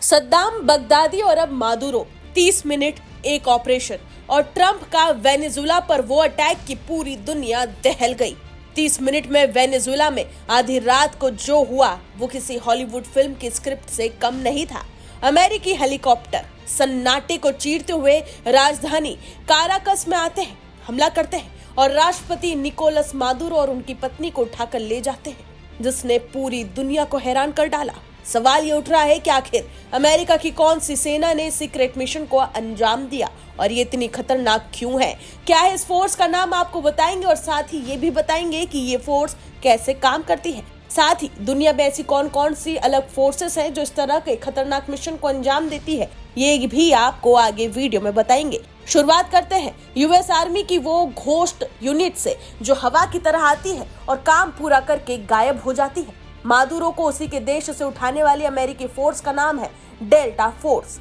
Saddam, Baghdadi और अब Maduro, 30 minute एक ऑपरेशन और ट्रंप का वेनेजुला पर वो अटैक की पूरी दुनिया दहल गई। 30 मिनट में वेनेजुला में आधी रात को जो हुआ वो किसी हॉलीवुड फिल्म की स्क्रिप्ट से कम नहीं था। अमेरिकी हेलीकॉप्टर सन्नाटे को चीरते हुए राजधानी काराकस में आते हैं, हमला करते हैं और राष्ट्रपति निकोलस मादुरो और उनकी पत्नी को उठाकर ले जाते हैं, जिसने पूरी दुनिया को हैरान कर डाला। सवाल ये उठ रहा है कि आखिर अमेरिका की कौन सी सेना ने सीक्रेट मिशन को अंजाम दिया और ये इतनी खतरनाक क्यों है? क्या है इस फोर्स का नाम, आपको बताएंगे और साथ ही ये भी बताएंगे कि ये फोर्स कैसे काम करती है। साथ ही दुनिया में ऐसी कौन कौन सी अलग फोर्सेस हैं जो इस तरह के खतरनाक मिशन को अंजाम देती है, ये भी आपको आगे वीडियो में बताएंगे। शुरुआत करते हैं यूएस आर्मी की वो घोस्ट यूनिट से जो हवा की तरह आती है और काम पूरा करके गायब हो जाती है। मादुरो को उसी के देश से उठाने वाली अमेरिकी फोर्स का नाम है डेल्टा फोर्स।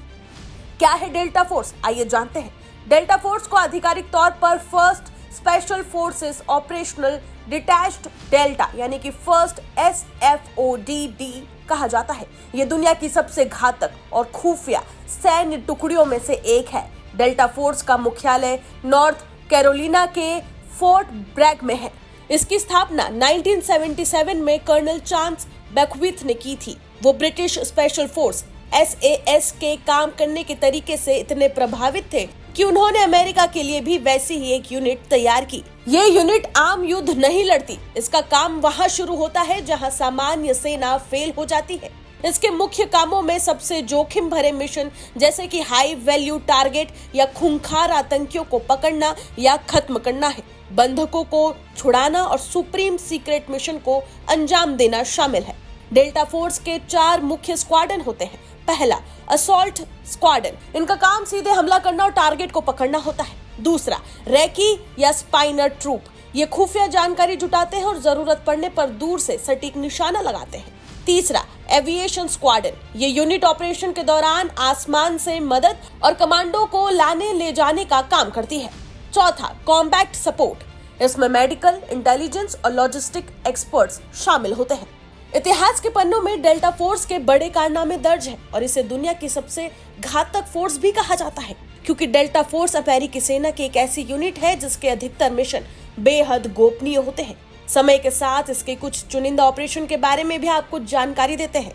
क्या है डेल्टा फोर्स, आइए जानते हैं। डेल्टा फोर्स को आधिकारिक तौर पर first special forces operational detached delta यानी कि फर्स्ट SFODD कहा जाता है। ये दुनिया की सबसे घातक और खुफिया सैन्य टुकड़ियों में से एक है। डेल्टा फोर्स का मुख्यालय नॉर्थ कैरोलिना के फोर्ट ब्रैग में है। इसकी स्थापना 1977 में कर्नल चार्ल्स बेकविथ ने की थी। वो ब्रिटिश स्पेशल फोर्स SAS के काम करने के तरीके से इतने प्रभावित थे कि उन्होंने अमेरिका के लिए भी वैसी ही एक यूनिट तैयार की। ये यूनिट आम युद्ध नहीं लड़ती, इसका काम वहां शुरू होता है जहां सामान्य सेना फेल हो जाती है। इसके मुख्य कामों में सबसे जोखिम भरे मिशन जैसे कि हाई वैल्यू टारगेट या खूंखार आतंकियों को पकड़ना या खत्म करना है, बंधकों को छुड़ाना और सुप्रीम सीक्रेट मिशन को अंजाम देना शामिल है। डेल्टा फोर्स के 4 मुख्य स्क्वाड्रन होते हैं। पहला असॉल्ट स्क्वाड्रन, इनका काम सीधे हमला करना और टारगेट को पकड़ना होता है। दूसरा रेकी या स्पाइनर ट्रूप, ये खुफिया जानकारी जुटाते हैं और जरूरत पड़ने पर दूर से सटीक निशाना लगाते हैं। तीसरा एविएशन स्क्वाड्रन, ये यूनिट ऑपरेशन के दौरान आसमान से मदद और कमांडो को लाने ले जाने का काम करती है। चौथा कॉम्बैट सपोर्ट, इसमें मेडिकल, इंटेलिजेंस और लॉजिस्टिक एक्सपर्ट्स शामिल होते हैं। इतिहास के पन्नों में डेल्टा फोर्स के बड़े कारनामे दर्ज हैं और इसे दुनिया की सबसे घातक फोर्स भी कहा जाता है, क्योंकि डेल्टा फोर्स अमेरिकी सेना की एक ऐसी यूनिट है जिसके अधिकतर मिशन बेहद गोपनीय होते हैं। समय के साथ इसके कुछ चुनिंदा ऑपरेशन के बारे में भी आपको जानकारी देते हैं।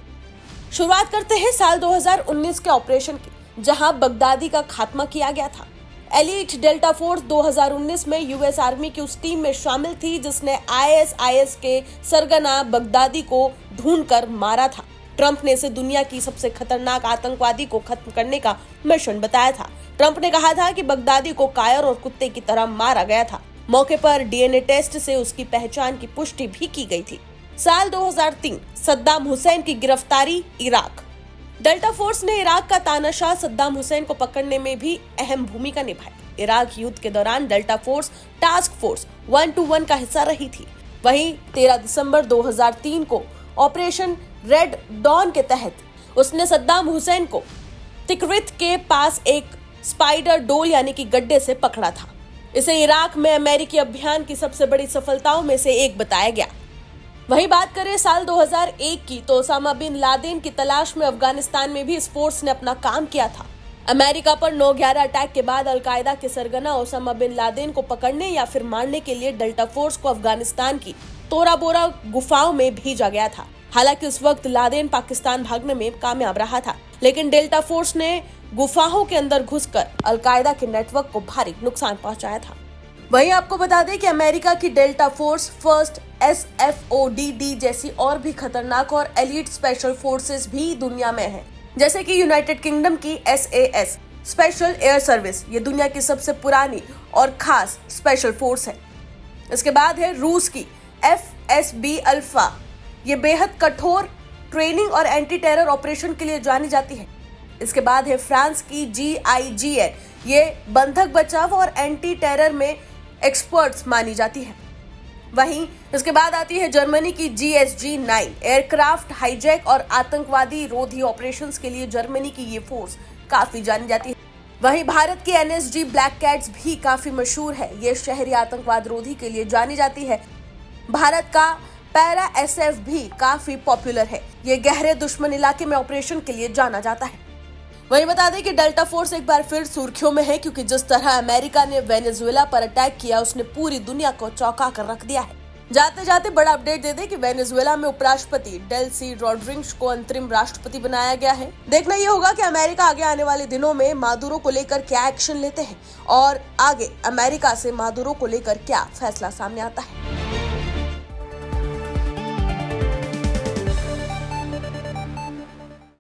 शुरुआत करते हैं साल 2019 के ऑपरेशन की, जहां बगदादी का खात्मा किया गया था। एलीट डेल्टा फोर्स 2019 में यूएस आर्मी की उस टीम में शामिल थी जिसने ISIS के सरगना बगदादी को ढूंढकर मारा था। ट्रंप ने इसे दुनिया की सबसे खतरनाक आतंकवादी को खत्म करने का मिशन बताया था। ट्रंप ने कहा था कि बगदादी को कायर और कुत्ते की तरह मारा गया था। मौके पर DNA टेस्ट से उसकी पहचान की पुष्टि भी की गई थी। साल 2003 सद्दाम हुसैन की गिरफ्तारी, इराक। डेल्टा फोर्स ने इराक का तानाशाह सद्दाम हुसैन को पकड़ने में भी अहम भूमिका निभाई। इराक युद्ध के दौरान डेल्टा फोर्स टास्क फोर्स 121 का हिस्सा रही थी। वहीं 13 दिसंबर 2003 को ऑपरेशन रेड डॉन के तहत उसने सद्दाम हुसैन को तिक्रित के पास एक स्पाइडर डोल यानी कि गड्ढे से पकड़ा था। इसे इराक में अमेरिकी अभियान की सबसे बड़ी सफलताओं में से एक बताया गया। वहीं बात करें साल 2001 की, तो ओसामा बिन लादेन की तलाश में अफगानिस्तान में भी इस फोर्स ने अपना काम किया था। अमेरिका पर 9/11 अटैक के बाद अलकायदा के सरगना ओसामा बिन लादेन को पकड़ने या फिर मारने के लिए डेल्टा फोर्स को अफगानिस्तान की तोरा बोरा गुफाओं में भेजा गया था। हालांकि उस वक्त लादेन पाकिस्तान भागने में कामयाब रहा था, लेकिन डेल्टा फोर्स ने गुफाओं के अंदर घुसकर अलकायदा के नेटवर्क को भारी नुकसान पहुंचाया था। वहीं आपको बता दें कि अमेरिका की डेल्टा फोर्स फर्स्ट SFODD जैसी और भी खतरनाक और एलीट स्पेशल फोर्सेस भी दुनिया में हैं, जैसे कि यूनाइटेड किंगडम की SAS स्पेशल एयर सर्विस, ये दुनिया की सबसे पुरानी और खास स्पेशल फोर्स है। इसके बाद है रूस की FSB अल्फा, ये बेहद कठोर ट्रेनिंग और एंटी टेरर ऑपरेशन के लिए जानी जाती है। इसके बाद है फ्रांस की GIGN, ये बंधक बचाव और एंटी टेरर में एक्सपर्ट्स मानी जाती है। वहीं इसके बाद आती है जर्मनी की GSG-9, एयरक्राफ्ट हाईजैक और आतंकवादी रोधी ऑपरेशंस के लिए जर्मनी की ये फोर्स काफी जानी जाती है। वहीं भारत की NSG ब्लैक कैट्स भी काफी मशहूर है, ये शहरी आतंकवाद रोधी के लिए जानी जाती है। भारत का पैरा एसएफ भी काफी पॉपुलर है। ये गहरे दुश्मन इलाके में ऑपरेशन के लिए जाना जाता है। वहीं बता दें कि डेल्टा फोर्स एक बार फिर सुर्खियों में है, क्योंकि जिस तरह अमेरिका ने वेनेजुएला पर अटैक किया उसने पूरी दुनिया को चौंका कर रख दिया है। जाते जाते बड़ा अपडेट दे दें कि वेनेजुएला में उपराष्ट्रपति डेल्सी रॉड्रिग्स को अंतरिम राष्ट्रपति बनाया गया है। देखना ये होगा कि अमेरिका आगे आने वाले दिनों में मादुरो को लेकर क्या एक्शन लेते हैं और आगे अमेरिका से मादुरो को लेकर क्या फैसला सामने आता है।